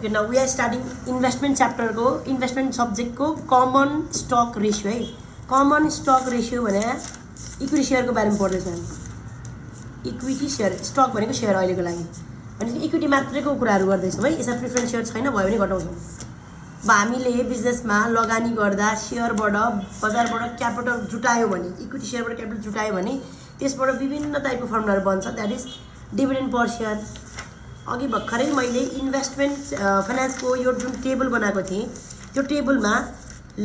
Okay now we are starting investment च्याप्टरको investment सब्जेक्टको common stock ratio है। Common stock ratio भने equity सेयरको बारेमा पढ्दैछ हामी। इक्विटी सेयर स्टक भनेको सेयर अहिलेको लागि भनेपछि इक्विटी मात्रैको कुराहरू गर्दैछौँ है। यसमा प्रिफरेन्स सेयर छैन भयो भने घटाउँछौँ। अब हामीले बिजनेसमा लगानी गर्दा सेयरबाट बजारबाट क्यापिटल जुटायो भने इक्विटी सेयरबाट क्यापिटल जुटायो भने त्यसबाट विभिन्न टाइपको फर्मुलाहरू बन्छ। That is dividend per share. अघि भर्खरै मैले इन्भेस्टमेन्ट फाइनेन्सको यो जुन टेबल बनाएको थिएँ त्यो टेबलमा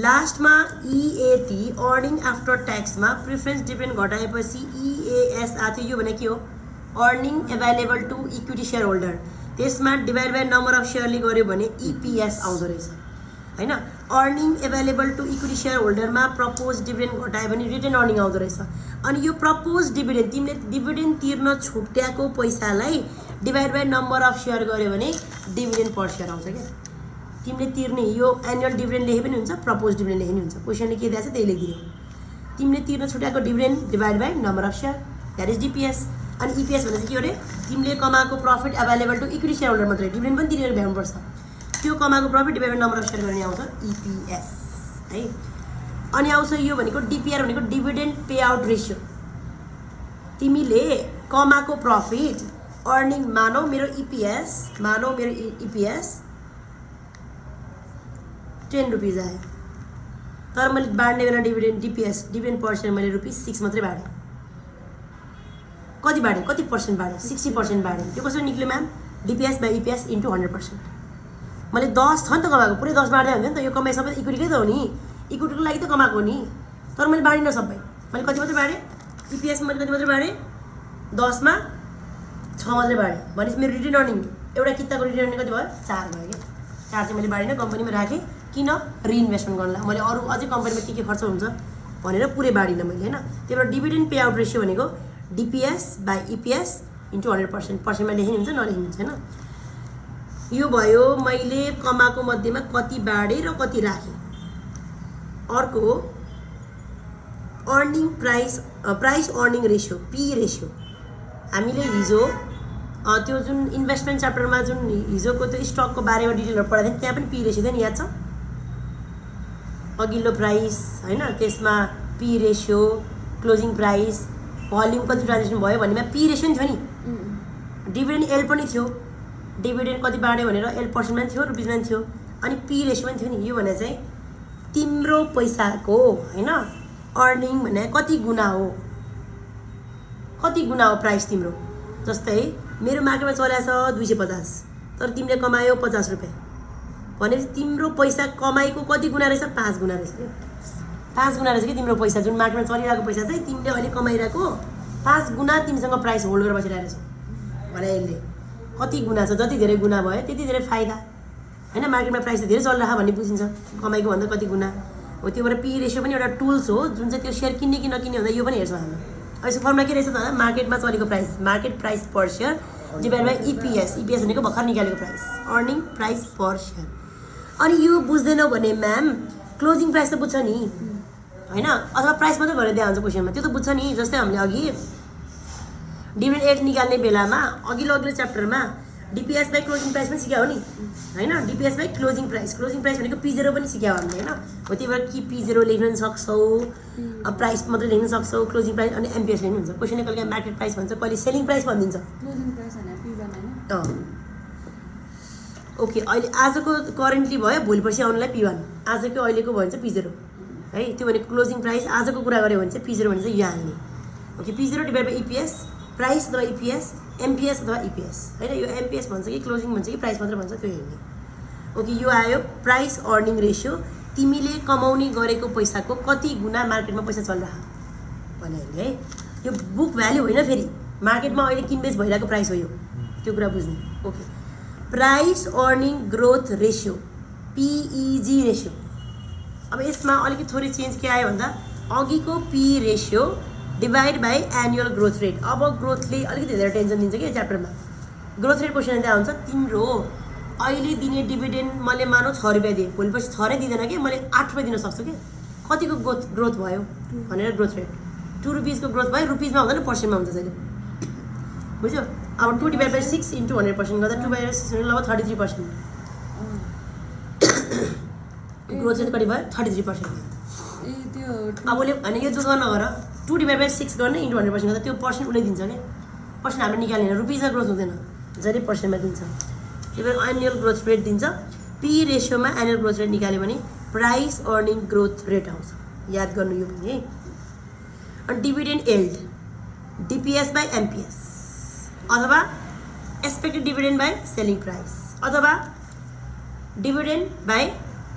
लास्टमा इएटी अर्निङ आफ्टर ट्याक्समा प्रिफरेन्स डिभिडेन्ड घटाएपछि इएएस आएको थियो। यो भने के हो? Earning available to equity share holder. त्यसमा डिभाइड बाई नम्बर अफ सेयरले गऱ्यो भने इपिएस आउँदो रहेछ हैन। Earning available to equity share होल्डरमा प्रपोज डिभिडेन्ड घटायो भने रिटर्न अर्निङ आउँदो रहेछ। अनि यो प्रपोज डिभिडेन्ड तिमीले डिभिडेन्ड तिर्न छुट्याएको पैसालाई divide by number of share गऱ्यो भने डिभिडेन्ड पर सेयर आउँछ क्या। तिमीले तिर्ने यो एनुअल डिभिडेन्ड लेखे पनि हुन्छ, प्रपोज डिभिडेन्ड लेखे पनि हुन्छ। क्वेसनले के दिएको छ त्यही लेखिदियो। तिमीले तिर्न छुट्याएको dividend divide by number of share that is DPS. अनि इपिएस भने चाहिँ के हो अरे? तिमीले कमाएको profit available to equity share holder मात्रै, डिभिडेन्ड पनि तिरेर भ्याउनुपर्छ। त्यो कमाएको profit divide by number of share गर्ने आउँछ इपिएस है। अनि आउँछ यो भनेको डिपिआर भनेको डिभिडेन्ड पे आउट रेसियो। तिमीले कमाएको प्रफिट अर्निङ मानौ मेरो इपिएस 10 रुपिज आयो, तर मैले बाँड्ने बेला डिभिडेन्ड डिपिएस डिभिडेन्ड पर्सेन्ट मैले ₹6 मात्रै बाँडेँ। कति बाँडेँ? कति पर्सेन्ट बाँडेँ? 60% बाँडेँ। त्यो कसरी निक्ल्यो ma'am? DPS by EPS into 100%। मैले 10 छ नि त कमाएको, पुरै 10 बाँड्दै हुन्थ्यो नि त। यो कमाइ सबै इक्विटीकै त हो नि, इक्विटीको लागि त कमाएको नि। तर मैले बाँडिनँ सबै। मैले कति मात्रै बाँडेँ? इपिएस मैले कति मात्रै बाँडेँ? 10 मा 6 मात्रै बाँडेँ। भनेपछि मेरो रिटर्न अर्निङ एउटा किताको रिटर्न अर्निङ कति भयो? 4 भयो क्या। 4 चाहिँ मैले बाँडिनँ, कम्पनीमा राखेँ। किन? रिइन्भेस्टमेन्ट गर्नलाई। मैले अरू अझै कम्पनीमा के खर्च हुन्छ भनेर पुरै बाँडिनँ मैले हैन। त्यही भएर डिभिडेन्ड पे आउट रेसियो भनेको डिपिएस बाई इपिएस इन्टु 100%। पर्सेन्टमा लेखिनु हुन्छ नलेखिनु हुन्छ हैन। यो भयो मैले कमाएको मध्येमा कति बाँडेँ र कति राखेँ। अर्को earning price earning ratio P ratio. हामीले हिजो त्यो जुन इन्भेस्टमेन्ट च्याप्टरमा जुन हिजोको त्यो स्टकको बारेमा डिटेलहरू पढाएको थिएँ त्यहाँ पनि पी रेसियो थियो नि, याद छ? अघिल्लो प्राइस हैन, त्यसमा P ratio, closing price, volume कति ट्रान्जेक्सन भयो भन्नेमा पी रेसियो थियो नि। डिभिडेन्ड एल पनि थियो, डिभिडेन्ड कति बाँड्यो भनेर एल पर्सेन्टमा थियो, रुपिजमा थियो। अनि पी रेसियो पनि थियो नि। यो भने चाहिँ तिम्रो पैसाको हैन अर्निङ भने कति गुणा हो, कति गुणा हो प्राइस तिम्रो। जस्तै मेरो मार्केटमा चलेको छ 250, तर तिमीले कमायो 50 रुपियाँ भनेपछि तिम्रो पैसा कमाइको कति गुणा रहेछ? 5 गुणा रहेछ क्या। 5 गुणा रहेछ कि तिम्रो पैसा जुन मार्केटमा चलिरहेको पैसा चाहिँ तिमीले अहिले कमाइरहेको 5 गुणा तिमीसँग प्राइस होल्ड गरेर बसिरहेको रहेछ भने यसले कति गुणा छ। जति धेरै गुणा भयो त्यति धेरै फाइदा हैन। मार्केटमा प्राइस धेरै चलिरहेको भन्ने बुझिन्छ कमाइको भन्दा कति गुणा हो। त्यो भएर पी रेसियो पनि एउटा टुल्स हो जुन चाहिँ त्यो सेयर किन्ने कि नकिन्ने हुँदा यो पनि हेर्छौँ हामी। यसको फर्मुला के रहेछ त? मार्केटमा चलेको price, market price per share divide by EPS. EPS भनेको भर्खर निकालेको प्राइस, अर्निङ प्राइस पर सेयर। अनि यो बुझ्दैनौ भने म्याम क्लोजिङ प्राइस त बुझ्छ नि हैन, अथवा प्राइस मात्रै भएर दिएको हुन्छ क्वेसनमा, त्यो त बुझ्छ नि। जस्तै हामीले अघि डिभिडेन्ड एड निकाल्ने बेलामा अघिल्लो च्याप्टरमा डिपिएस बाई क्लोजिङ प्राइस पनि सिक्यो हो नि हैन। डिपिएस बाई क्लोजिङ प्राइस भनेको P0 पनि सिक्यो हामीले हैन। हो त्यही भएर कि P0 लेख्न सक्छौ, प्राइस मात्रै लेख्न सक्छौ, क्लोजिङ प्राइस अनि एमपिएस लेख्नु हुन्छ। क्वेसनले कहिले मार्केट प्राइस भन्छ, कहिले सेलिङ प्राइस भनिदिन्छ। क्लोजिङ प्राइस हैन P1 हैन। ओके, अहिले आजको करेन्टली भयो, भोलि पर्सि आउनलाई P1, आजको अहिलेको भयो भने चाहिँ P0 है। त्यो भने क्लोजिङ प्राइस आजको कुरा गऱ्यो भने चाहिँ P0 भने चाहिँ यो हाल्ने। Okay, P0 divide by EPS, price अथवा इपिएस, एमपिएस अथवा इपिएस हैन। यो एमपिएस भन्छ कि क्लोजिङ भन्छ कि प्राइस मात्र भन्छ त्यो हेर्ने। ओके, यो आयो प्राइस अर्निङ रेसियो। तिमीले कमाउने गरेको पैसाको कति गुणा मार्केटमा पैसा चलिरहेको भने है। यो बुक भ्याल्यु होइन, फेरि मार्केटमा अहिले किनबेच भइरहेको प्राइस हो यो, त्यो कुरा बुझ्ने। Okay, price earning growth ratio PEG ratio. अब यसमा अलिकति थोरै चेन्ज के आयो भन्दा अघिको P ratio divide by annual growth rate. अब ग्रोथले अलिकति धेरै टेन्सन दिन्छ कि च्याप्टरमा। ग्रोथ रेट क्वेसन त्यहाँ हुन्छ तिम्रो अहिले दिने डिभिडेन्ड मैले मानौ 6 रुपियाँ दिएँ, भोलि पछि 6 नै दिँदैन कि मैले 8 रुपियाँ दिन सक्छु कि। कतिको ग्रोथ भयो भनेर ग्रोथ रेट 2 रुपिसको ग्रोथ भयो, रुपिसमा हुँदैन पर्सेन्टमा हुन्छ जहिले, बुझ्यो। अब 2 डिभाइड बाई 6 इन्टु 100% गर्दा 2/6 लगभग 33%। ग्रोथ चाहिँ कति भयो 33%। ए त्यो अब उसले भने यो दुःख नगर 2/6 गर्ने इन्टु 100% गर्दा त्यो पर्सेन्ट उसले दिन्छ क्या। पर्सेन्ट हामीले निकाल्ने रुपिजमा ग्रोथ हुँदैन, जहिले पर्सेन्टमा दिन्छ। त्यही भएर एनुअल ग्रोथ रेट दिन्छ। पी रेसियोमा एनुअल ग्रोथ रेट निकाल्यो भने प्राइस अर्निङ ग्रोथ रेट आउँछ। याद गर्नु यो पनि है। अनि dividend yield DPS by MPS अथवा expected dividend by selling price अथवा डिभिडेन्ड बाई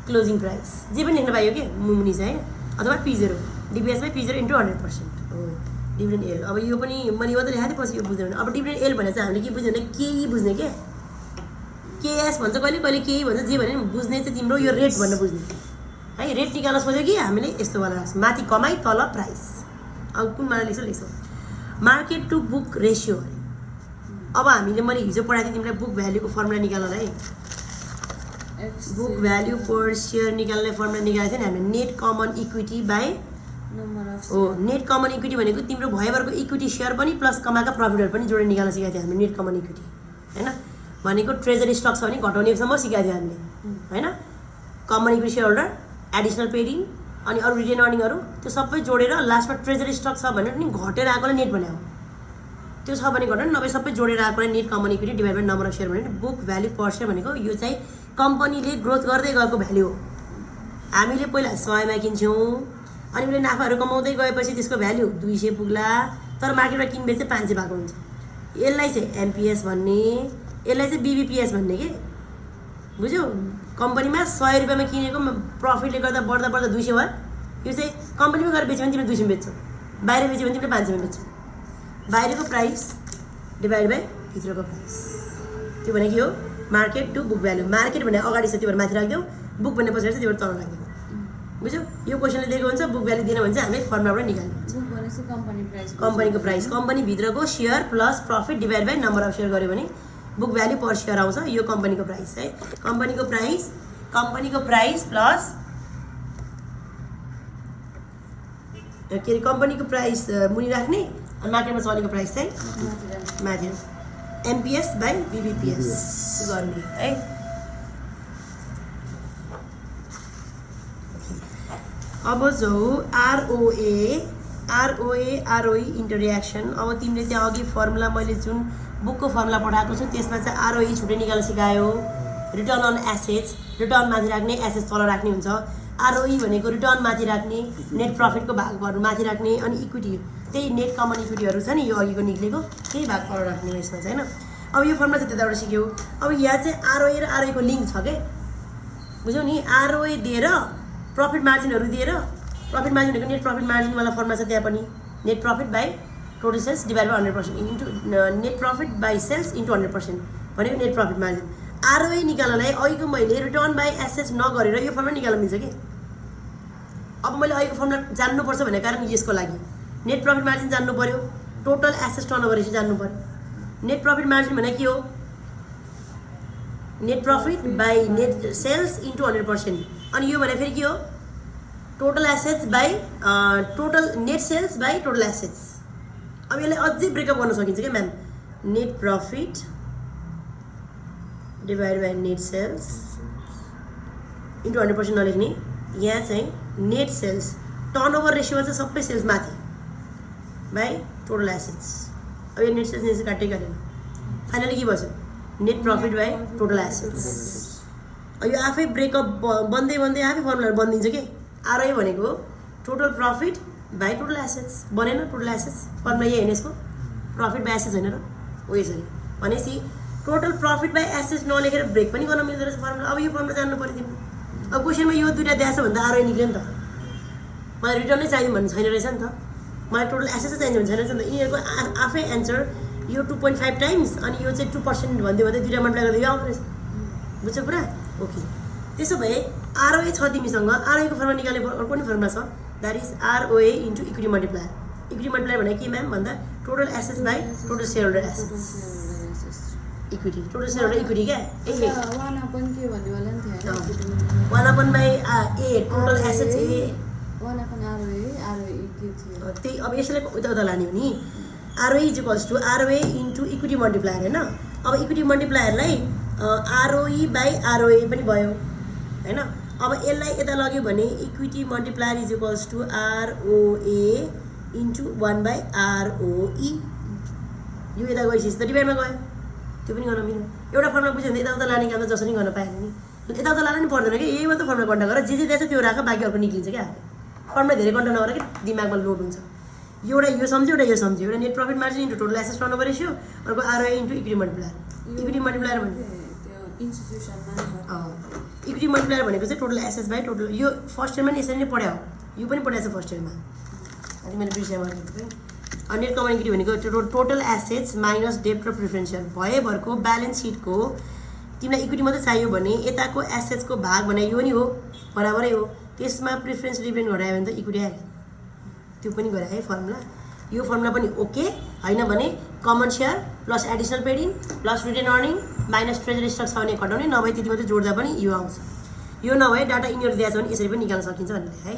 क्लोजिङ प्राइस जे पनि लेख्न पाइयो कि मुनि चाहिँ अथवा P0 DPS by P0 into 100% हो डिभिडेन्ड एल। अब यो पनि मैले यो त लेखाएको थिएँ, पछि यो बुझ्दैन। अब डिभिडेन्ड एल भने चाहिँ हामीले के बुझ्दैन, केही बुझ्ने के केएस भन्छ, कहिले कहिले केही भन्छ, जे भने बुझ्ने चाहिँ तिम्रो यो रेट भनेर बुझ्ने है। रेट निकाल्न सोच्यो कि हामीले यस्तो वाला माथि कमाइ तल प्राइस। अब कुन माना लेख्छौँ मार्केट टु बुक रेसियो। अब हामीले मैले हिजो पढाएको थिएँ तिमीलाई book भ्याल्युको formula निकाल्नलाई। Book value per share निकाल्ने फर्मुला निकालेको थियो नि हामीले, नेट कमन इक्विटी बाई हो। नेट कमन इक्विटी भनेको तिम्रो भएभरको इक्विटी सेयर पनि प्लस कमाएका प्रफिटहरू पनि जोडेर निकाल्न सिकाएको थियो हामीले। नेट कमन इक्विटी होइन भनेको ट्रेजरी स्टक छ भने घटाउनेसम्म सिकाएको थियो हामीले होइन। Common equity share holder additional paid in अनि अरू रिटेन अर्निङहरू त्यो सबै जोडेर लास्टमा ट्रेजरी स्टक छ भने नि घटेर आएकोलाई नेट बनायो। त्यो छ भने घटाउनु, नभए सबै जोडेर आएकोलाई net common equity divide by number of share भने बुक भ्याल्यु पर सेयर भनेको यो चाहिँ कम्पनीले ग्रोथ गर्दै गएको भ्याल्यु हो। हामीले पहिला 100मा किन्छौँ अनि उसले नाफाहरू कमाउँदै गएपछि त्यसको भ्याल्यु 200 पुग्ला, तर मार्केटमा किनबेच चाहिँ 500 भएको हुन्छ। यसलाई चाहिँ एमपिएस भन्ने, यसलाई चाहिँ बिबिपिएस भन्ने के बुझ्यौ। कम्पनीमा 100 रुपियाँमा किनेको प्रफिटले गर्दा बढ्दा बढ्दा 200 भयो। यो चाहिँ कम्पनीमा गएर बेच्यो भने तिमीले 200 बेच्छौ, बाहिर बेच्यो भने तिमीले 500 बेच्छौ। बाहिरको प्राइस डिभाइड बाई भित्रको प्राइस, त्यो भनेको के हो market to book value. Market भने अगाडि छ त्यो भएर माथि राखिदेऊ, बुक भन्ने पछाडि छ त्यो भएर तल राखिदेऊ। बुझ्यौ। यो क्वेसनले दिएको हुन्छ बुक भ्याल्यु दिएन भने चाहिँ हामीले फर्मुलाबाट निकाल्नु हुन्छ। कम्पनीको प्राइस कम्पनीभित्रको share plus profit divide by number of share गऱ्यो भने बुक भ्याल्यु पर सेयर आउँछ। यो कम्पनीको प्राइस है। कम्पनीको प्राइस प्लस के अरे कम्पनीको प्राइस मुनि राख्ने अनि मार्केटमा चलेको प्राइस चाहिँ माथि एमपिएस बाई बिबिपिएस गर्ने है। अब जो आरओई इन्टररियाक्सन। अब तिमीले त्यहाँ अघि फर्मुला मैले जुन बुकको फर्मुला पठाएको छु त्यसमा चाहिँ आरओई छुट्टै निकाल्न सिकायो। रिटर्न अन एसेट्स, रिटर्न माथि राख्ने एसेट्स तल राख्ने हुन्छ। आरओई भनेको रिटर्न माथि राख्ने, नेट प्रफिटको भागहरू माथि राख्ने, अनि इक्विटी त्यही नेट कमन इक्विटीहरू छ नि यो अघिको निक्लेको त्यही भाग तल राख्ने यसमा चाहिँ होइन। अब यो फर्मुला चाहिँ त्यताबाट सिक्यो। अब यहाँ चाहिँ आरओए र आरओईको लिङ्क छ के बुझ्यौ नि। आरओए दिएर प्रफिट मार्जिनहरू दिएर प्रफिट मार्जिन भनेको नेट प्रफिट मार्जिनवाला फर्मुला छ त्यहाँ पनि। Net profit by total sales divide by 100% into net profit by sales into 100% भनेको नेट प्रफिट मार्जिन। आरओए निकाल्नलाई अघिको मैले रिटर्न बाई एसेट्स नगरेर यो फर्मुला निकाल्न मिल्छ कि। अब मैले अघिको फर्मुला जान्नुपर्छ भन्ने कारण यसको लागि नेट प्रफिट मार्जिन जान्नु पऱ्यो, टोटल एसेट्स टर्नओभर रेसियो जान्नु पऱ्यो। नेट प्रफिट मार्जिन भनेको के हो net profit by net sales into 100%। अनि यो भने फेरि के हो total assets by total net sales by total assets. अब यसलाई अझै ब्रेकअप गर्न सकिन्छ क्या ma'am. Net profit divide by net sales into 100% नलेख्ने। यहाँ चाहिँ नेट सेल्स टर्नओभर रेसियोमा चाहिँ सबै सेल्स माथि बाई टोटल एसेट्स। अब यो नेट सेल्स काट्दै काटेन, फाइनली के भन्छ net profit by total assets. यो आफै ब्रेकअप बन्दै बन्दै आफै फर्मुलाहरू बनिदिन्छ कि। आरओई भनेको total profit by total assets बनेन। टोटल एसेट्स फर्मुला यही होइन यसको, प्रफिट बाई एसेट्स होइन र हो यसरी भनेपछि टोटल प्रफिट बाई एसेट्स नलेखेर ब्रेक पनि गर्न मिल्दो रहेछ फर्मुला। अब यो फर्मुला जान्नु पऱ्यो तिम्रो। अब क्वेसनमा यो दुइटा दिएछ भने त आरओई निक्ल्यो नि त। मलाई रिटर्नै चाहियो भन्ने छैन रहेछ नि त, मलाई टोटल एसेट्सै चाहिन्छ भन्ने छैन रहेछ नि त। यिनीहरूको आफै एन्सर यो 2.5 टाइम्स अनि यो चाहिँ 2% भन्दै भन्दै दुइटा मल्टिप्लाई गर्दा यो आउँदो रहेछ। बुझ्छौ पुरा ओके। त्यसो भए आरओए छ तिमीसँग, आरओएको फर्मुला निकाल्ने अर्को नि फर्मुला छ that is ROA into equity multiplier. Equity multiplier भनेको के म्याम भन्दा total assets by total share holder assets. Equity total share holder equity क्या one upon by a total assets ए त्यही। अब यसलाई उता लाने हो नि ROA is equals to ROA into equity multiplier होइन। अब इक्विटी मल्टिप्लायरलाई ROE बाई ROA पनि भयो हैन। अब यसलाई यता लग्यो भने equity multiplier is equals to ROA into 1/ROE। यो यता गएपछि त डिभाइडमा गयो, त्यो पनि गर्न मिल्यो। एउटा फर्मुला बुझ्यो भने यताउता लाने काम त जसरी गर्न पाएन नि, यताउता लानु नि पर्दैन कि, यही मात्र फर्मुला कन्ट गर, जे दिएछ त्यो राख, बाँकी अर्को निक्लिन्छ क्या। फर्मुला धेरै कन्ट नगर कि दिमागमा लोड हुन्छ। एउटा यो सम्झ्यो, एउटा यो सम्झ्यो, एउटा net profit margin into total assets turnover ratio, अर्को ROA into equity multiplier. Equity multiplier भने त्यो इन्स्टिट्युसनमा इक्विटी मल्टिप्लायर भनेको चाहिँ टोटल एसेट्स बाई टोटल, यो फर्स्ट इयरमा नि यसरी नै पढायो, यो पनि पढाएको छ फर्स्ट इयरमा, अनि मैले बिर्सेँ गरेको। अनि नेट कमन इक्विटी भनेको टोटल एसेट्स माइनस डेब्ट र प्रिफरेन्सियल भएभरको ब्यालेन्स सिटको तिमीलाई इक्विटी मात्रै चाहियो भने यताको एसेट्सको भाग भने यो नि हो, बराबरै हो, त्यसमा प्रिफरेन्स डिभिडेन्ड घटायो भने त इक्विटी आयो, त्यो पनि गरायो है फर्मुला। यो फर्मुला पनि ओके हैन भने common share plus additional paid in plus retain earning minus treasury stock छ भने घटाउने, नभए त्यति मात्रै जोड्दा पनि यो आउँछ। यो नभए डाटा इन्यर दिएको छ भने यसरी पनि निकाल्न सकिन्छ भन्ने है।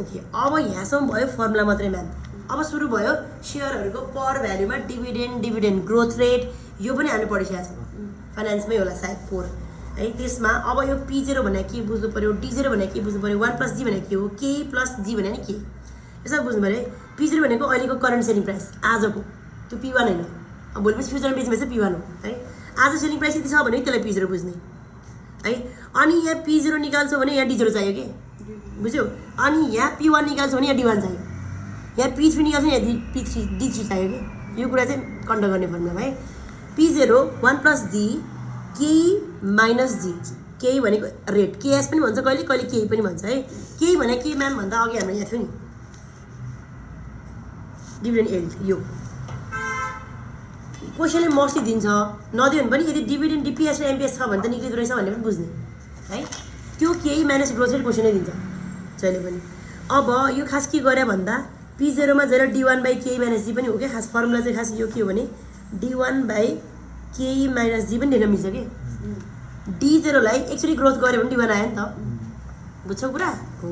ओके, अब यहाँसम्म भयो फर्मुला मात्रै म्याम। अब सुरु भयो सेयरहरूको पर भ्यालुमा डिभिडेन्ड ग्रोथ रेट, यो पनि हामीले पढिसकेका छौँ, फाइनेन्समै होला सायद 4 है। त्यसमा अब यो P0 भने के बुझ्नु पऱ्यो, D0 भने के बुझ्नु पऱ्यो, 1 + G भने के हो, K + G भने नि के, यसो बुझ्नु पऱ्यो। P0 भनेको अहिलेको करेन्ट सेलिङ प्राइस आजको, त्यो P1 होइन। अब भोलिपछि फ्युचरमा बेच्ने चाहिँ P1 हो है। आज सेलिङ प्राइस यति छ भने त्यसलाई P0 बुझ्ने है। अनि यहाँ P0 निकाल्छौ भने यहाँ D0 चाहियो कि, बुझ्यौ। अनि यहाँ P1 निकाल्छौ भने यहाँ D1 चाहियो, यहाँ P3 निकाल्छ भने यहाँ D3 चाहियो कि। यो कुरा चाहिँ कन्ट गर्ने फर्मुला है। P0 1 + G K - G, K भनेको रेट, KS पनि भन्छ कहिले कहिले K पनि भन्छ है। K भने के म्याम भन्दा अघि हाम्रो यहाँ थियो नि डिभिडेन्ड यिल्ड, यो क्वेसनले मर्सी दिन्छ, नदियो भने पनि यदि डिभिडेन्ड DPS र MPS छ भने त निक्लिँदो रहेछ भन्ने पनि बुझ्ने है। त्यो K - ग्रोथ रेट क्वेसनै दिन्छ जहिले पनि। अब यो खास के गरे भन्दा P0 मा जरा D1/K - G पनि हो क्या, खास फर्मुला चाहिँ खास यो के हो भने D1/K - G पनि दिन मिल्छ कि। D0 लाई एकचोटि ग्रोथ गऱ्यो भने D1 आयो नि त, बुझ्छौ कुरा हो।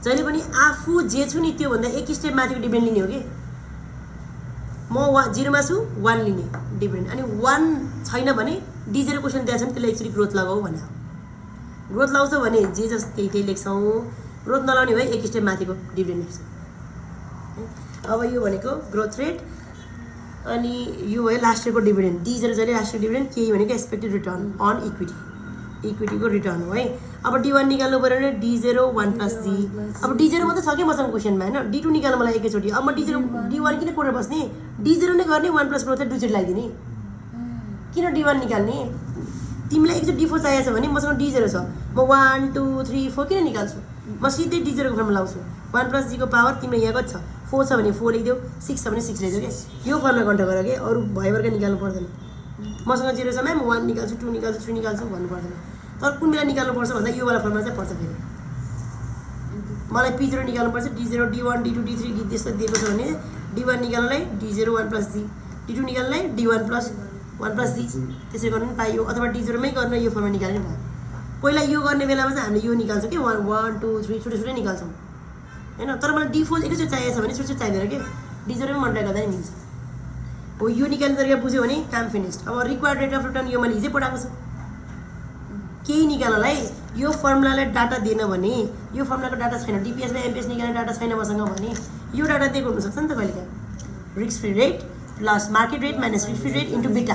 जहिले पनि आफू जे छु नि त्यो भन्दा एक स्टेप माथिको डिभिडेन्ड लिने हो कि। म 0 मा छु 1 लिने डिभिडेन्ड, अनि 1 छैन भने D0 क्वेसन दिएको छ भने त्यसलाई एकचोटि ग्रोथ लगाऊ भने, ग्रोथ लाउँछ भने जे जस त्यही लेख्छौँ, ग्रोथ नलाउने भए एक स्टेप माथिको डिभिडेन्ड लेख्छौँ। अब यो भनेको ग्रोथ रेट, अनि यो भयो लास्ट इयरको डिभिडेन्ड। D0 जहिले लास्ट इयर डिभिडेन्ड, K भनेको एक्सपेक्टेड रिटर्न अन इक्विटी, इक्विटीको रिटर्न हो है। अब D1 निकाल्नु पऱ्यो भने D0 1 + G। अब D0 मात्रै छ कि मसँग क्वेसनमा होइन, D2 निकाल्नु मलाई एकैचोटि। अब म D1 किन कोरेर बस्ने, D0 नै गर्ने, 1 + ग्रोथ रेट दुईचोटि लगाइदिने, किन D1 निकाल्ने। तिमीलाई एकचोटि D4 चाहिएको छ भने मसँग D0 छ, म 1 2 3 4 किन निकाल्छु, म सिधै D0 को फर्मुला लाउँछु। 1 + G को पावर तिम्रो यहाँ कति छ, 4 छ भने 4 लेखिदेऊ, 6 छ भने 6 लेखिदेऊ क्या। यो फर्मुला कन्ट गर कि, अरू भएभरकै निकाल्नु पर्दैन। मसँग 0 छ म्याम, 1 निकाल्छु, 2 निकाल्छु, 3 निकाल्छु भन्नु पर्दैन। तर कुन बेला निकाल्नुपर्छ भन्दा यो वाला फर्मुला चाहिँ पर्छ फेरि। मलाई P0 निकाल्नुपर्छ, D0 D1 D2 D3 त्यस्तो दिएको छ भने D1 निकाल्नलाई D0 1 + G, D2 निकाल्नलाई D1 + 1 + G, त्यसरी गर्नु पनि पाइयो। अथवा D0 मै गर्न यो फर्मुला निकाल्ने भयो। पहिला यो गर्ने बेलामा चाहिँ हामीले यो निकाल्छौँ कि 1 1 2 3 छुट्टै छुट्टै निकाल्छौँ हैन। तर मलाई D4 एकैचोटि चाहिएको छ भने छुट्टै चाहिँदैन कि, D0 मै मल्टिप्लाई गर्दा नि मिल्छ हो। यो निकाल्ने तरिका बुझ्यो भने काम फिनिस्ड। अब रिक्वायर्ड रेट अफ रिटर्न यो मैले हिजै पढाएको छु। केही निकाल्नलाई यो फर्मुलालाई डाटा दिएन भने, यो फर्मुलाको डाटा छैन, DPS र MPS निकाल्ने डाटा छैन मसँग भने यो डाटा दिएको हुनसक्छ नि त कहिलेकाहीँ। Risk free rate plus market rate minus risk free rate into बिटा,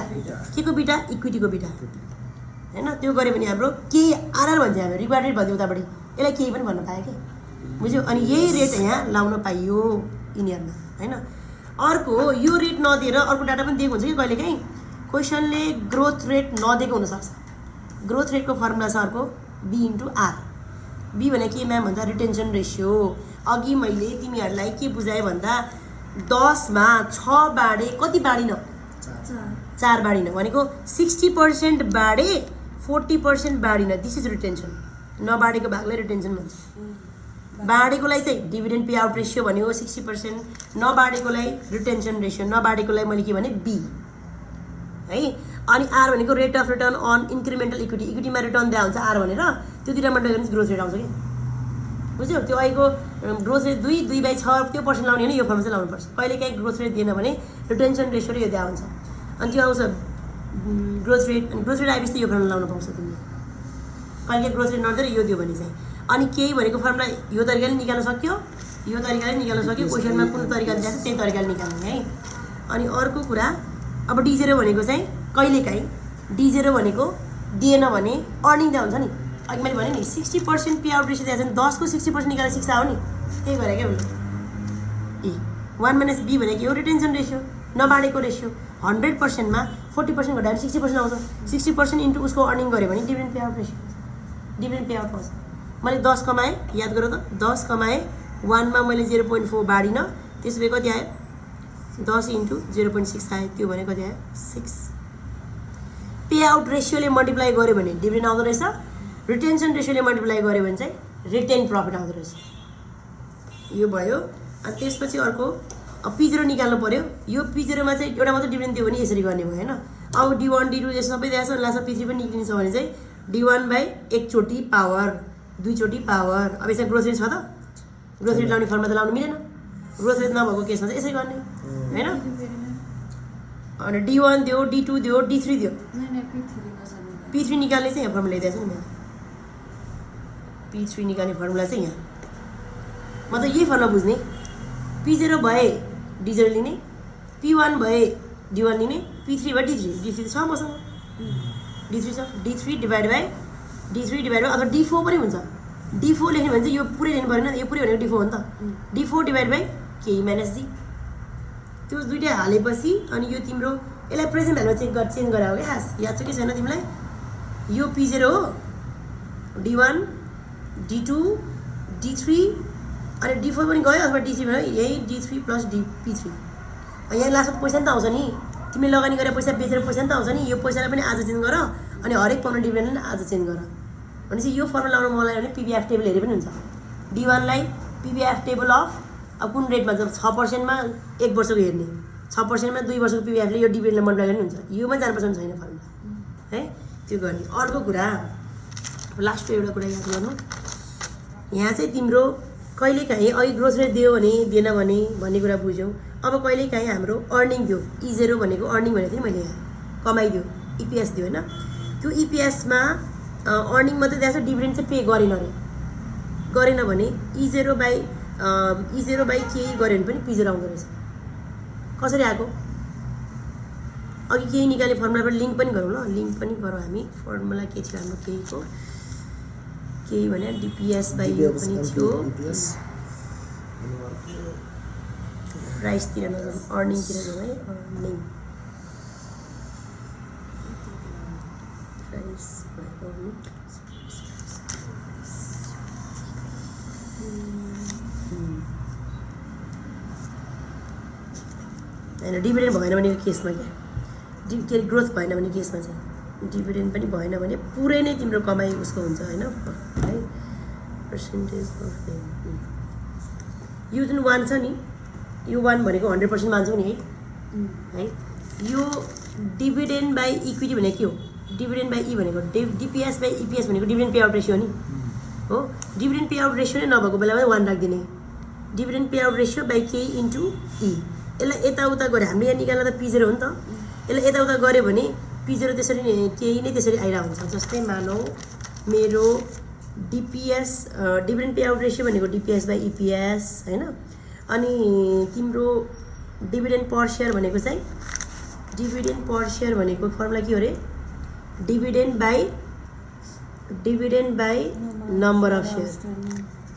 के को बिटा, इक्विटीको बिटा हैन। त्यो गऱ्यो भने हाम्रो KRR भन्छ, हाम्रो रिक्वायर्ड रेट भन्छ उतापट्टि, यसलाई केही पनि भन्न पायो कि, बुझ्यो। अनि यही रेट यहाँ लाउन पाइयो यिनीहरूमा हैन। अर्को यो रेट नदिएर अर्को डाटा पनि दिएको हुन्छ कि कहिलेकाहीँ, क्वेसनले ग्रोथ रेट नदिएको हुनसक्छ। ग्रोथ रेटको फर्मुला छ अर्को B × R। B भने के म्याम भन्दा रिटेन्सन रेसियो। अघि मैले तिमीहरूलाई के बुझाएँ भन्दा 10 मा 6 बाँडे कति बाँडिन, 4 बाँडिन भनेको 60% बाँडे 40% बाँडिन, दिस इज रिटेन्सन। नबाँडेको भागलाई रिटेन्सन भन्छ। बाँडेकोलाई चाहिँ डिभिडेन्ड पे आउट रेसियो भन्यो 60%, नबाँडेकोलाई रिटेन्सन रेसियो, नबाँडेकोलाई मैले के भने B है। अनि R भनेको rate of return on incremental equity, इक्विटीमा रिटर्न दिया हुन्छ R भनेर, त्यो दुईटा मल्टिप्लाई गरेपछि ग्रोथ रेट आउँछ कि, बुझ्यौ। त्यो अहिलेको ग्रोथ रेट 2/6 त्यो पर्सेन्ट लाउने होइन, यो फर्मुला चाहिँ लाउनुपर्छ। कहिलेकाहीँ ग्रोथ रेट दिएन भने रिटेन्सन रेसियो र यो दिया हुन्छ, अनि त्यो आउँछ ग्रोथ रेट अनि ग्रोथ रेट आएपछि यो फर्मुला लाउन पाउँछ तिमीले कहिले ग्रोथ रेट नर्दै यो दियो भने चाहिँ अनि केही भनेको फर्मुला यो तरिकाले निकाल्न सक्यो यो तरिकाले निकाल्न सक्यो क्वेसनमा कुन तरिकाले दिएको छ त्यही तरिकाले निकाल्ने है अनि अर्को कुरा अब D0 भनेको चाहिँ कहिलेकाहीँ D0 भनेको दिएन भने अर्निङ त हुन्छ नि अघि मैले भने नि 60% पे आउट रेसियो दिएको छ 10 को 60% निकालेर 6 आयो नि त्यही गरे क्या उसले 1 - B भनेको यो रिटेन्सन रेसियो नबाडेको रेसियो 100% मा 40% घटाएर 60% आउँछ 60% इन्टु उसको अर्निङ गऱ्यो भने dividend pay out ratio dividend pay out पाउँछ मैले 10 कमाएँ याद गरौँ त 10 कमाएँ 1 मा मैले 0.4 बाडिनँ त्यसपछि कति आयो 10 इन्टु 0.6 आयो त्यो भने कति आयो 6 पे आउट रेसियोले मल्टिप्लाई गर्यो भने डिभिडेन्ड आउँदो रहेछ रिटेन्सन रेसियोले मल्टिप्लाई गर्यो भने चाहिँ रिटेन प्रफिट आउँदो रहेछ यो भयो अनि त्यसपछि अर्को P0 निकाल्नु पर्यो यो P0 मा चाहिँ एउटा मात्र डिभिडेन्ड दियो भने यसरी गर्ने भयो हैन अब D1 D2 यो सबै दिएको छ लास्टमा P3 पनि निक्लिन्छ भने चाहिँ D1 बाइ एकचोटी पावर दुईचोटी पावर अब यसमा ग्रोथ रेट छ त ग्रोथ रेट लाउने फर्मुला त लाउनु मिलेन ग्रोथ रेट नभएको केसमा चाहिँ यसै गर्ने हैन अनि D1 दियो D2 दियो D3 दियो P3 निकाल्ने चाहिँ यहाँ फर्मुला ल्याइदिएको छ नि मैले P3 निकाल्ने फर्मुला चाहिँ यहाँ म त यही फर्मुला बुझ्ने P0 भए D0 लिने P1 भए D1 लिने P3 भए D3 छ मसँग D3 छ D3 डिभाइड बाई अथवा D4 पनि हुन्छ D4 लेख्ने भने चाहिँ यो पुरै लिनु परेन यो पुरै भनेको D4 हो नि त D4 divide by K minus D त्यो दुईटै हालेपछि अनि यो तिम्रो यसलाई प्रेजेन्ट भ्यालुमा चेन्ज गरे हो क्या याद छ कि छैन तिमीलाई यो P0 हो D1 D2 D3 अनि D4 पनि गयो अथवा D3 भयो यही D3 प्लस P3 यहाँ लास्टमा पैसा नि त आउँछ नि तिमीले लगानी गरेर पैसा बेचेर पैसा नि त आउँछ नि यो पैसालाई पनि आज चेन्ज गर अनि हरेक पाउने डिभिडेन्डलाई आज चेन्ज गर भनेपछि यो फर्मुला लाउन मलाई भने PBF टेबल हेरे पनि हुन्छ D1 लाई PBF टेबल अफ अब कुन रेटमा जब 6% मा 1 वर्षको हेर्ने 6% मा 2 वर्षको PBF ले यो डिभिडेन्डलाई मल्टिप्लाई गर्ने हुन्छ योमा जानुपर्छ छैन फर्मुला है त्यो गर्ने अर्को कुरा लास्टको एउटा कुरा याद गर्नु यहाँ चाहिँ तिम्रो कहिलेकाहीँ अघि ग्रोथ रेट दियो भने दिएन भने भन्ने कुरा बुझ्यौ अब कहिलेकाहीँ हाम्रो अर्निङ दियो E0 भनेको अर्निङ भनेको थिएँ मैले यहाँ कमाइदियो EPS दियो होइन त्यो EPS मा अर्निङ मात्रै दिएको छ डिभिडेन्ड चाहिँ पे गरेन भने E0 बाई केही गऱ्यो भने पनि P0 आउँदो रहेछ कसरी आएको अघि केही निकाले फर्मुलाबाट लिङ्क पनि गरौँ ल लिङ्क पनि गरौँ हामी फर्मुला के थियो हाम्रो केहीको केही भने DPS बाई यो पनि थियो प्राइसतिर नजाउँ अर्निङतिर जाउँ है अर्निङ प्राइस बाई अर्निङ होइन डिभिडेन्ड भएन भने केसमा क्या के ग्रोथ भएन भने केसमा चाहिँ डिभिडेन्ड पनि भएन भने पुरै नै तिम्रो कमाइ उसको हुन्छ होइन है पर्सेन्टेज अफ यो जुन 1 छ नि यो 1 भनेको 100% मान्छौँ नि है यो डिभिडेन्ड बाई इक्विटी भनेको के हो डिभिडेन्ड बाई ई भनेको DPS बाई EPS भनेको डिभिडेन्ड पे आउट रेसियो नि हो डिभिडेन्ड पे आउट रेसियो नै नभएको बेलामा 1 राखिदिने dividend pay out ratio by K into E यसलाई यताउता गऱ्यो हामीले यहाँ निकाल्दा त P0 हो नि त यसलाई यताउता गऱ्यो भने P0 त्यसरी नै केही नै त्यसरी आइरहेको हुन्छ जस्तै मानौ मेरो DPS dividend pay out ratio भनेको DPS बाई EPS हैन अनि तिम्रो डिभिडेन्ड पर सेयर भनेको चाहिँ डिभिडेन्ड पर सेयर भनेको फर्मुला के हो रे dividend by number of share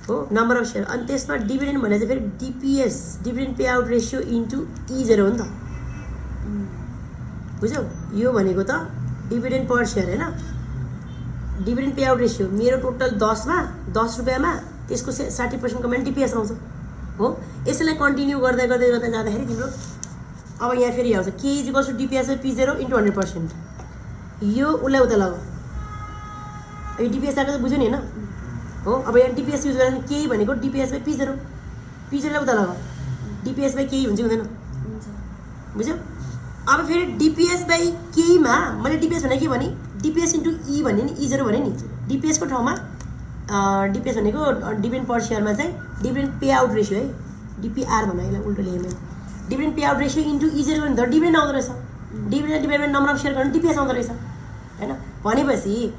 हो नम्बर अफ सेयर अनि त्यसमा डिभिडेन्ड भने चाहिँ फेरि DPS dividend pay out ratio into E0 हो नि त बुझ्यौ यो भनेको त डिभिडेन्ड पर सेयर हैन डिभिडेन्ड पे आउट रेसियो मेरो टोटल 10 मा 10 रुपैयाँमा त्यसको 60% कमाइ DPS आउँछ हो यसैलाई कन्टिन्यू गर्दै जाँदाखेरि तिम्रो अब यहाँ फेरि आउँछ K equals to DPS by P0 into 100% यो उसलाई उता लगाऊ यो DPS आएको त बुझ्यो नि होइन हो अब यहाँ DPS युज गर्दा केही भनेको DPS बाई P0 लाई उता लगाऊ DPS बाई केही हुन्छ हुँदैन बुझ्यौ अब फेरि DPS बाई केहीमा मैले DPS भने के भने DPS इन्टु E भने नि E0 भने नि DPS को ठाउँमा DPS भनेको डिभिडेन्ड पर सेयरमा चाहिँ डिभिडेन्ड पे आउट रेसियो है DPR भन्नु यसलाई उल्टो लेखेँ मैले dividend pay out ratio into E0 भने त डिभिडेन्ड आउँदो रहेछ dividend divide by number of share गर्नु डिपिएस आउँदो रहेछ हैन भनेपछि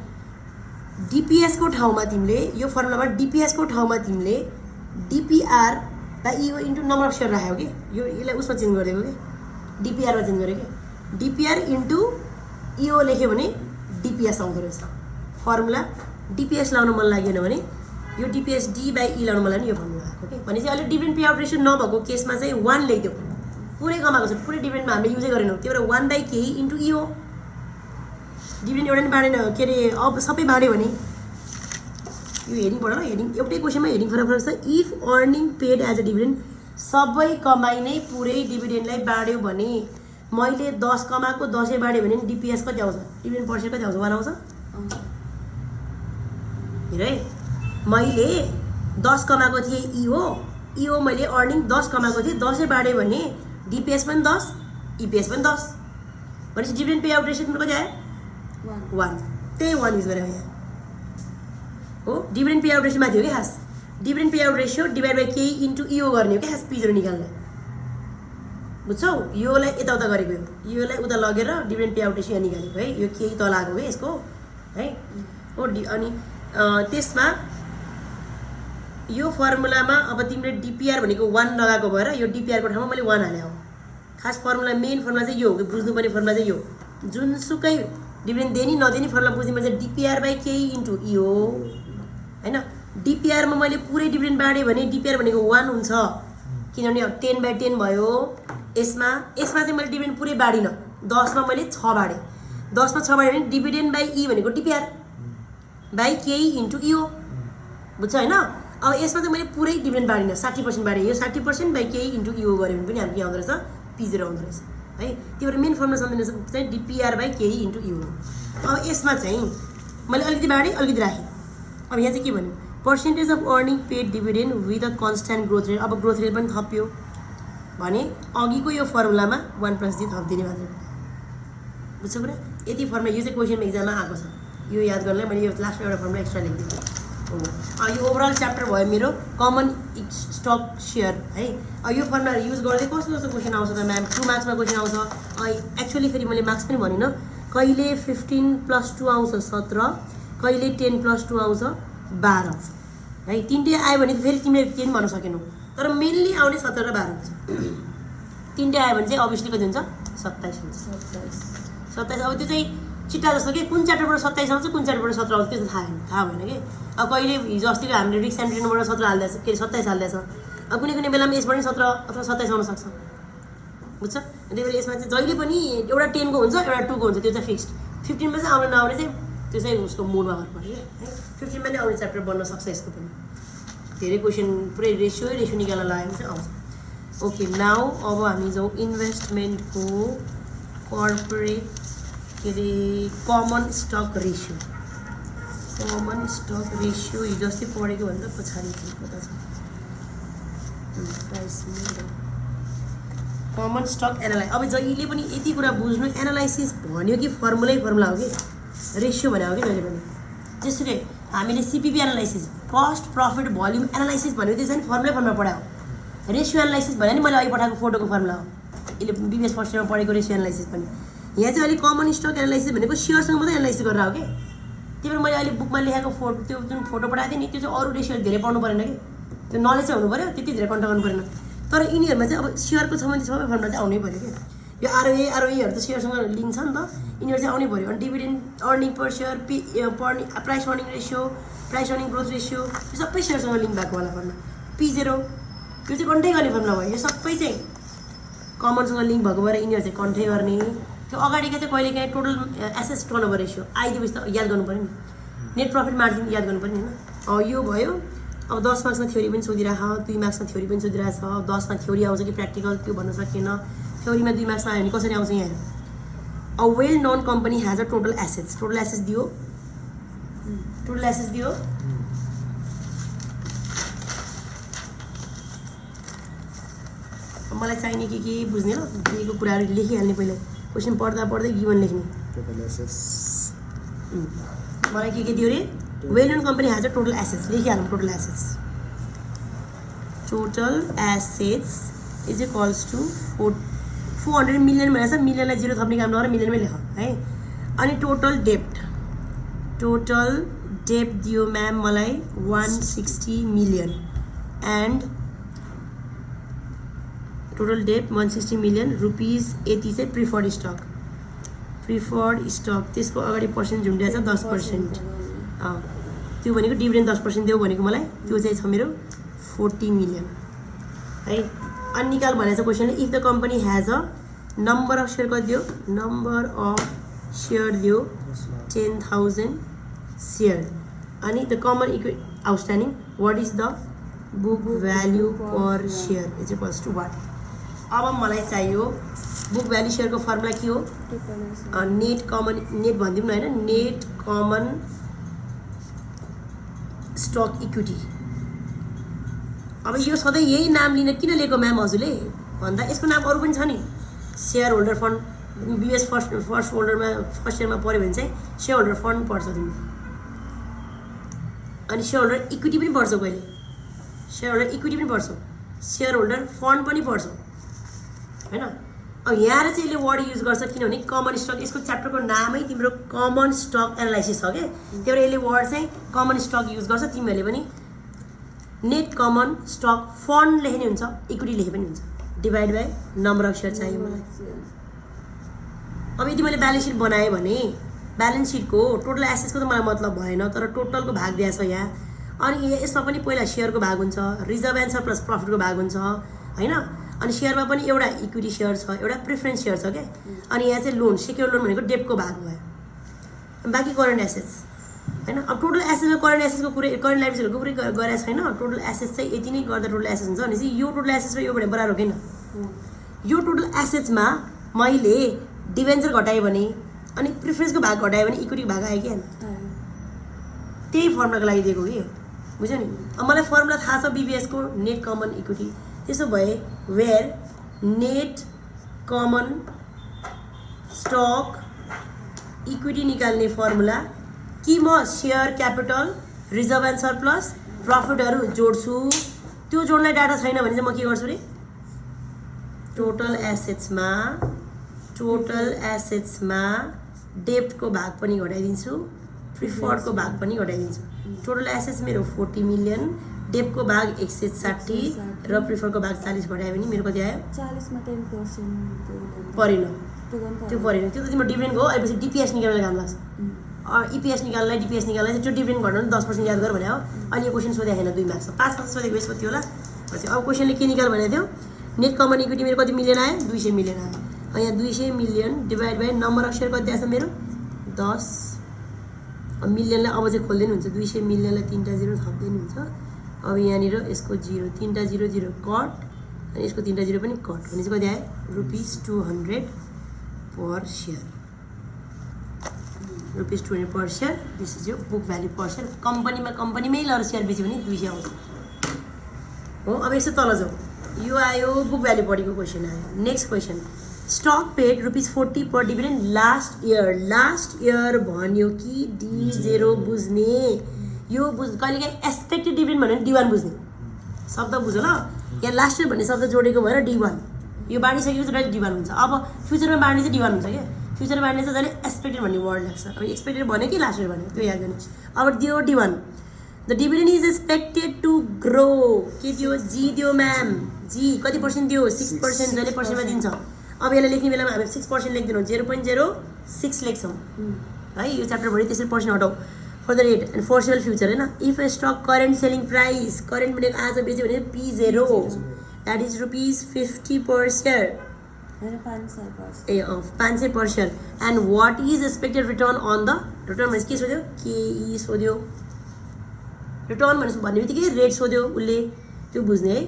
डिपिएस को ठाउँमा तिमीले यो फर्मुलामा डिपिएस को ठाउँमा तिमीले डिपिआर बाइ इओ इन्टु नम्बर अफ सेयर राख्यौ कि यो यसलाई उसमा चेन्ज गरिदिएको कि डिपिआरमा चेन्ज गर्यो कि डिपिआर इन्टु इओ लेख्यो भने डिपिएस आउँदो रहेछ फर्मुला डिपिएस लाउन मन लागेन भने यो डिपिएस डी बाइ ई लाउन मन लाग्यो यो फर्मुला आएको कि भनेपछि अहिले डिभिडेन्ड पे आउट रेसियो नभएको केसमा चाहिँ 1 लेख्दियो पुरै कमाएको छ पुरै डिभिडेन्डमा हामीले युजै गरेनौँ त्यही भएर 1 बाइ केही इन्टु इओ डिभिडेन्ड एउटा नि बाँडेन के अरे अब सबै बाँड्यो भने यो हेडिङ पढ ल हेडिङ एउटै क्वेसनमा हेडिङ फरक फरक छ if earning paid as a dividend सबै कमाइ नै पुरै डिभिडेन्डलाई बाँड्यो भने मैले 10 कमाएको 10 बाँड्यो भने डिपिएस कति आउँछ डिभिडेन्ड पर सेयर कति आउँछ 1 आउँछ हेर है मैले 10 कमाएको थिएँ इओ मैले अर्निङ 10 कमाएको थिएँ 10 बाँड्यो भने डिपिएस पनि 10 इपिएस पनि 10 भनेपछि डिभिडेन्ड पे आउट रेसियो कति आयो 1 त्यही 1 युज गरेँ यहाँ हो डिभिडेन्ड पे आउट रेसियो माथि हो कि खास dividend pay out ratio divide by केही इन्टु इओ गर्ने हो कि खास P0 निकाल्न बुझ्छौ योलाई यताउता गरेको योलाई उता लगेर डिभिडेन्ड पे आउट रेसियो निकालेको है यो केही तल आएको है यसको है हो अनि त्यसमा यो फर्मुलामा अब तिमीले डिपिआर भनेको 1 लगाएको भएर यो डिपिआर को ठाउँमा मैले 1 हाले हो खास फर्मुला मेन फर्मुला चाहिँ यो हो बुझ्नुपर्ने फर्मुला चाहिँ यो जुनसुकै डिभिडेन्ड देनी नदेनी फर्मुला बुझ्ने मान्छे डिपिआर बाइ केही इन्टु इओ हैन डिपिआरमा मैले पुरै डिभिडेन्ड बाँडेँ भने डिपिआर भनेको 1 हुन्छ किनभने 10 बाइ 10 भयो यसमा चाहिँ मैले डिभिडेन्ड पुरै बाँडिनँ 10 मा मैले 6 बाँडेँ 10 मा 6 बाँड्यो भने डिभिडेन्ड बाइ ई भनेको डिपिआर बाइ केही इन्टु इओ बुझ्छ हैन अब यसमा चाहिँ मैले पुरै डिभिडेन्ड बाँडिनँ 60% बाँडेँ यो 60% बाइ केही इन्टु इओ गऱ्यो भने पनि हाम्रो के आउँदो रहेछ P0 आउँदो रहेछ है त्यो भएर मेन फर्मुला सम्झिनु चाहिँ डिपिआर बाइ केही इन्टु इओ अब यसमा चाहिँ मैले अलिकति बाँडेँ अलिकति राखेँ अब यहाँ चाहिँ के भन्यो percentage of earning paid dividend with a constant growth rate अब ग्रोथ रेट पनि थप्यो भने अघिको यो फर्मुलामा 1 + d थपिदिने मात्र बुझ्छ कुरा यति फर्मुला यो चाहिँ क्वेसन एक्जाममा आएको छ यो याद गर्नलाई मैले यो लास्टमा एउटा फर्मुला एक्स्ट्रा लेखिदिएँ यो ओभरअल च्याप्टर भयो मेरो कमन स्टक सेयर है यो फर्मुला युज गर्दै कस्तो कस्तो क्वेसन आउँछ त म्याम 2 मार्क्समा क्वेसन आउँछ एक्चुअली फेरि मैले मार्क्स पनि भनिनँ कहिले 15 + 2 आउँछ 17 कहिले 10 + 2 आउँछ 12 है तिनटै आयो भने फेरि तिमीले 10 भन्न सकेनौ तर मेनली आउने 17 र 12 हुन्छ तिनटै आयो भने चाहिँ अभियसली कति हुन्छ 27 हुन्छ 27 अब त्यो चाहिँ चिट्टा जस्तो कि कुन च्याप्टरबाट 27 आउँछ कुन च्याप्टरबाट 17 आउँछ त्यो थाहा भएन कि अब कहिले हिजो अस्तिको हामीले रिक्स एन्ड ट्रेनबाट 17 हाल्दैछ के 27 हाल्दैछ अब कुनै बेलामा यसबाट 17 अथवा 27 आउन सक्छ बुझ्छ त्यही भएर यसमा चाहिँ जहिले पनि एउटा 10 को हुन्छ एउटा 2 को हुन्छ त्यो चाहिँ फिक्स्ड 15 मा चाहिँ आउने नआउने चाहिँ त्यो चाहिँ उसको मुडमा भर पर्यो है 15 मा नै आउने च्याप्टर बन्न सक्छ यसको पनि धेरै क्वेसन पुरै रेसियो निकाल्न लागेको चाहिँ आउँछ ओके नाउ अब हामी जाउँ इन्भेस्टमेन्टको कर्पोरेट के अरे कमन स्टक रेसियो हिजो अस्ति पढेको भन्दा पछाडि पता छ कमन स्टक एनालाइज अब जहिले पनि यति कुरा बुझ्नु एनालाइसिस भन्यो कि फर्मुला हो कि रेसियो भनेको कि जहिले पनि त्यसैले हामीले CPP analysis cost profit volume analysis भनेको त्यो चाहिँ फर्मुला पढायो रेसियो एनालाइसिस भने नि मैले अघि पठाएको फोटोको फर्मुला हो यसले बिबिएस फर्स्ट इयरमा पढेको रेसियो एनालाइसिस पनि यहाँ चाहिँ अलिक कमन स्टक एनालाइसिस भनेको सेयरसँग मात्रै एनालाइसिस गरेर हो कि त्यही भएर मैले अहिले बुकमा लेखेको फोटो त्यो जुन फोटो पठाएको थिएँ नि त्यो चाहिँ अरू रेसियो धेरै पढ्नु परेन कि त्यो नलेज चाहिँ हुनु पऱ्यो त्यति धेरै कन्ट्याक्ट गर्नु परेन तर यिनीहरूमा चाहिँ अब सेयरको सम्बन्धी सबै फर्मुला चाहिँ आउनै पऱ्यो कि यो आरओईहरू त सेयरसँग लिङ्क छ नि त यिनीहरू चाहिँ आउनै पऱ्यो अनि डिभिडेन्ड अर्निङ पर share price earning ratio price earning growth ratio यो सबै सेयरसँग लिङ्क भएको होला फर्मुला P0 यो चाहिँ कन्टै गर्ने फर्मुला भयो यो सबै चाहिँ कमनसँग लिङ्क भएको भएर यिनीहरू चाहिँ कन्टै गर्ने त्यो अगाडिको चाहिँ कहिले काहीँ टोटल एसेट्स टर्नओभर रेसियो आइदिएपछि त याद गर्नु पऱ्यो नि नेट प्रफिट मार्जिन याद गर्नु पऱ्यो नि होइन यो भयो अब 10 मार्क्समा थ्योरी पनि सोधिरहेको 2 मार्क्समा थ्योरी पनि सोधिरहेको छ 10 मा थ्योरी आउँछ कि प्र्याक्टिकल त्यो भन्न सकिएन थ्योरीमा 2 मार्क्समा आयो भने कसरी आउँछ यहाँ a well known company has a total assets दियो मलाई चाहिने के बुझ्ने ल दिएको कुराहरू लेखिहाल्ने पहिला क्वेसन पढ्दा गिभन लेख्ने मलाई के दियो रे well known company has a total assets लेखिहालौँ total assets is equals to 400 million भनेको छ, मिलियनलाई 0 थप्ने काम नगर, मिलियनमै लेख है। अनि टोटल डेप्ट दियो म्याम मलाई 160 मिलियन एन्ड टोटल डेप्ट 160 मिलियन रुपिस। यति चाहिँ प्रिफर्ड स्टक त्यसको अगाडि पर्सेन्ट झुन्ड्या छ 10%। त्यो भनेको डिभिडेन्ड 10% देऊ भनेको मलाई, त्यो चाहिँ छ मेरो 40 मिलियन है। अनि निकाल भनेको छ क्वेसनले, if the company has a number of share कति दियो, नम्बर अफ सेयर दियो 10,000 सेयर अनि the common outstanding what is the book value per share is equals to what. अब मलाई चाहियो बुक भ्याल्यु सेयरको फर्मुला के हो, नेट भनिदिउँ न होइन, नेट कमन स्टक इक्विटी। अब यो सधैँ यही नाम लिन किन लिएको म्याम हजुरले भन्दा यसको नाम अरू पनि छ नि, share holder fund. BS first इयरमा पढ्यो भने चाहिँ सेयर होल्डर फन्ड पढ्छ तिमीले, अनि सेयर होल्डर इक्विटी पनि पढ्छौ, कहिले सेयर होल्डर इक्विटी पनि पढ्छौ, सेयर होल्डर फन्ड पनि पढ्छौ होइन। अब यहाँ चाहिँ यसले वर्ड युज गर्छ किनभने कमन स्टक, यसको च्याप्टरको नामै तिम्रो कमन स्टक एनालाइसिस छ क्या, त्यही भएर यसले वर्ड चाहिँ कमन स्टक युज गर्छ। तिमीहरूले पनि नेट कमन स्टक फन्ड लेख्ने हुन्छ, इक्विटी लेखे पनि हुन्छ, divide by number of share चाहियो मलाई। अब यदि मैले ब्यालेन्स सिट बनाएँ भने ब्यालेन्स सिटको टोटल एसेट्सको त मलाई मतलब भएन, तर टोटलको भाग दिएको छ यहाँ। अनि यसमा पनि पहिला सेयरको भाग हुन्छ, रिजर्भ एन्ड सरप्लस प्रफिटको भाग हुन्छ होइन। अनि सेयरमा पनि एउटा इक्विटी सेयर छ, एउटा प्रिफरेन्स सेयर छ क्या। अनि यहाँ चाहिँ लोन, सेक्योर लोन भनेको डेप्टको भाग भयो, बाँकी करेन्ट एसेट्स होइन। अब टोटल एसेट्समा करेन्ट एसेट्सको कुरै, करेन्ट लाइबिलिटीहरूको कुरै गरेको छैन। टोटल एसेट्स चाहिँ यति नै गर्दा टोटल एसेट्स हुन्छ भने चाहिँ यो टोटल एसेट्स र यो भने बराबर हो किन। यो टोटल एसेट्समा मैले डिभेन्चर घटाएँ भने अनि प्रिफरेन्सको भाग घटायो भने इक्विटीको भाग आयो कि होइन, त्यही फर्मुलाको लागि दिएको कि बुझ्यो नि। अब मलाई फर्मुला थाहा छ बिबिएसको नेट कमन इक्विटी, त्यसो भए where net common stock equity निकाल्ने फर्मुला कि म share capital reserve and surplus प्रफिटहरू जोड्छु, त्यो जोड्नलाई डाटा छैन भने चाहिँ म के गर्छु रे, टोटल एसेट्समा डेप्टको भाग पनि घटाइदिन्छु, प्रिफर्डको भाग पनि घटाइदिन्छु। टोटल एसेट्स मेरो 40 मिलियन, डेप्टको भाग 160 र प्रिफर्डको भाग 40 घटायो भने मेरो कति आयो, 40मा 10% परेन, त्यो परेन। त्यो त तिम्रो डिभिडेन्ड हो। अहिले डिपिएस निकाल्ने काम लाग्छ, इपिएस निकाल्नलाई डिपिएस निकाल्नलाई चाहिँ त्यो डिभिडेन्ड घटाउनु 10% याद गर भने हो। अहिले यो क्वेसन सोधेको छैन, 2 मार्क्स 5 मार्क्स सोधेको यसको थियो होला। अब क्वेसनले के निकाल भनेको थियो, नेट कमन इक्विटी मेरो कति मिलियन आयो, 200 मिलियन आयो। यहाँ 200 million divide by number of share कति आएछ मेरो 10। अब मिलियनलाई अब चाहिँ खोल्दैन हुन्छ, 200 मिलियनलाई 3टा 0 थप्दैन हुन्छ। अब यहाँनिर यसको 0, 3टा 0 0 कट, अनि यसको 3टा 0 पनि कट भने चाहिँ कति आयो, ₹200 per share, ₹200 per share. This is यो बुक भ्याल्यु पर सेयर। कम्पनीमै लगेर सेयर बेच्यो भने 200 आउँछ हो। अब यसो तल जाउँ, यो आयो बुक भ्याल्यु बढीको क्वेसन आयो। नेक्स्ट क्वेसन, स्टक पेड ₹40 पर डिभिडेन्ड लास्ट इयर भन्यो कि D0 बुझ्ने, यो कहिलेकाहीँ एक्सपेक्टेड डिभिडेन्ड भन्यो भने D1 बुझ्ने शब्द बुझ ल। यहाँ लास्ट इयर भन्ने शब्द जोडेको भएर D1, यो बाँडिसकेपछि डाइरेक्ट D1 हुन्छ। अब फ्युचरमा बाँड्ने चाहिँ D1 हुन्छ क्या, फ्युचरमा बाँड्ने चाहिँ जहिले एक्सपेक्टेड भन्ने वर्ड लाग्छ। अब एक्सपेक्टेड भन्यो कि लास्ट इयर भन्यो त्यो याद गर्नु। अब दियो D1, the dividend is expected to grow, के दियो, जी दियो म्याम, जी कति पर्सेन्ट दियो, 6%, जहिले पर्सेन्टमा दिन्छ। अब यसलाई लेख्ने बेलामा हामी 6% लेख्दैनौँ, 0.06 लेख्छौँ है। यो च्याप्टरभरि त्यसरी पर्सेन्ट हटाऊ for the rate and foreseeable future होइन। If a stock current selling price, current भनेको आज बेच्यो भने P0 that is ₹50 per share, 500 per share. And what is expected return on the, return भनेपछि के सोध्यो, केई सोध्यो, रिटर्न भन्ने बित्तिकै रेट सोध्यो उसले, त्यो बुझ्ने है।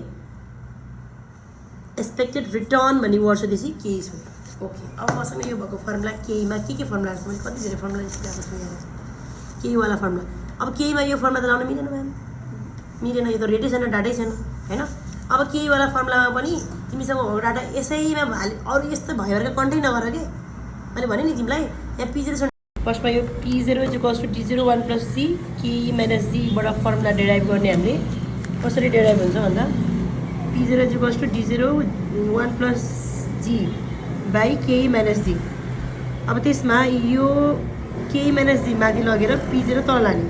एक्सपेक्टेड रिटर्न भन्ने वर्ड सोधेपछि केही सोध्यो। ओके, अब मसँग यो भएको फर्मुला केहीमा के फर्मुला छ, मैले कति धेरै फर्मुला सिकाएको छु यहाँ, केहीवाला फर्मुला। अब केहीमा यो फर्मुला त लाउनु मिलेन म्याम, मिलेन, यो त रेटै छैन, डाटै छैन होइन। अब केहीवाला फर्मुलामा पनि तिमीसँग भएको डाटा यसैमा हाल्यो, अरू यस्तो भइरहेको कन्टै नगर के। मैले भने नि तिमीलाई यहाँ P0 फर्स्टमा यो P0 D01 + C KE - Gबाट formula derive गर्ने हामीले कसरी डेराइभ हुन्छ भन्दा P0 D01 + G बाई केई माइनस डी। अब त्यसमा यो केई माइनस डी माथि लगेर पी0 तल लाने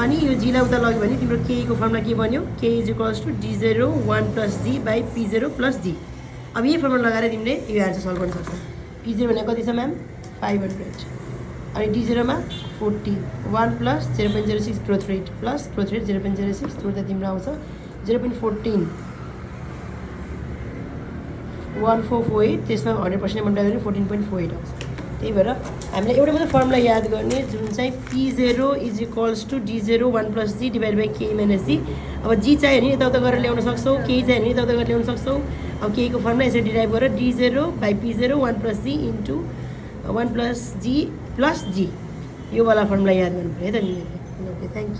अनि यो जीलाई उता लग्यो भने तिम्रो केईको फर्मुला के बन्यो K is equals to d0 1 plus D by p0 plus D. अब यही फर्मुला लगाएर तिमीले यो आन्सर सल्भ गर्न सक्छौ। p0 भनेको कति छ म्याम 500 अनि d0 मा 40 1 plus 0.06 growth rate plus growth rate 0.06 जोड्दा तिम्रो आउँछ 0.14 1448 त्यसमा 100% मल्टिप्लाई गर्ने 14.48 आउँछ। त्यही भएर हामीले एउटा मात्रै फर्मुला याद गर्ने जुन चाहिँ p0 is equals to d0 1 plus D divide by K minus D. अब जी चाहियो भने यताउता गरेर ल्याउन सक्छौ, के चाहियो भने यताउता गरेर ल्याउन सक्छौ। अब केको फर्मुला यसरी डिराइभ गरेर d0 by p0 1 plus D into 1 plus G plus G यो वाला फर्मुला याद गर्नु पऱ्यो है त नि। Okay thank you.